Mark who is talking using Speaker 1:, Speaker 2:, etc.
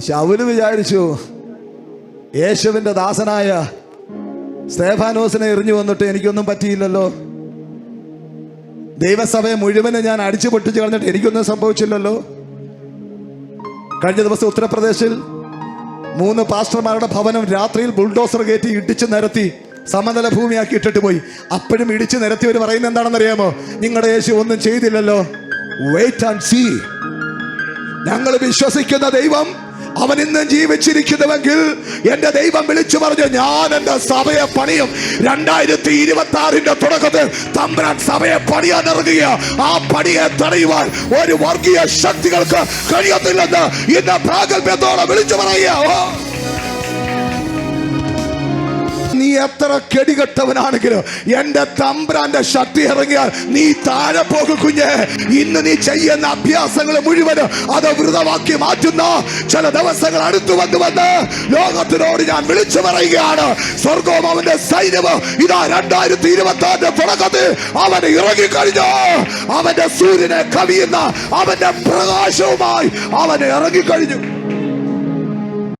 Speaker 1: ശൗല് വിചാരിച്ചു യേശുവിന്റെ ദാസനായ സ്തേഫാനോസിനെ എറിഞ്ഞു വന്നിട്ട് എനിക്കൊന്നും പറ്റിയില്ലല്ലോ, ദൈവസഭയെ മുഴുവനും ഞാൻ അടിച്ചു പൊട്ടിച്ച് കളഞ്ഞിട്ട് എനിക്കൊന്നും സംഭവിച്ചില്ലല്ലോ. കഴിഞ്ഞ ദിവസം ഉത്തർപ്രദേശിൽ 3 പാസ്റ്റർമാരുടെ ഭവനം രാത്രിയിൽ ബുൾഡോസർ കയറ്റി ഇടിച്ചു നിരത്തി സമതല ഭൂമിയാക്കി ഇട്ടിട്ട് പോയി. അപ്പോഴും ഇടിച്ചു നിരത്തിയവർ പറയുന്നത് എന്താണെന്നറിയാമോ? നിങ്ങളുടെ യേശു ഒന്നും ചെയ്തില്ലല്ലോ. Wait and see. ഞങ്ങൾ വിശ്വസിക്കുന്ന ദൈവം അവൻ ഇന്നും ജീവിച്ചിരിക്കുന്നുവെങ്കിൽ എന്റെ ദൈവം വിളിച്ചു പറഞ്ഞു, ഞാൻ എന്റെ സഭയെ പണിയും. 2026 തുടക്കത്തിൽ തമ്പുരാൻ സഭയെ പണിയാൻ ഇറങ്ങുക. ആ പണിയെ തടയുവാൻ ഒരു വർഗീയ ശക്തികൾക്ക് കഴിയത്തില്ലെന്ന് ഇന്ന് പ്രാഗൽഭ്യത്തോടെ വിളിച്ചു പറയുക. നീ എത്ര കെടികെട്ടവനാണെങ്കിലും എന്റെ തമ്പുരാന്റെ ശക്തി ഇറങ്ങിയാൽ നീ താഴെ പോകും കുഞ്ഞെ. ഇന്ന് നീ ചെയ്യുന്ന അഭ്യാസങ്ങൾ മുഴുവനും അത് വൃതമാക്കി മാറ്റുന്ന ചില ദിവസങ്ങൾ അടുത്തു വന്ന് ലോകത്തിനോട് ഞാൻ വിളിച്ചു പറയുകയാണ്, സ്വർഗവും അവന്റെ സൈന്യവും ഇതാ 2026 തുടക്കത്തിൽ അവന് ഇറങ്ങിക്കഴിഞ്ഞു. അവന്റെ സൂര്യനെ കവിയുന്ന അവന്റെ പ്രകാശവുമായി അവന് ഇറങ്ങിക്കഴിഞ്ഞു.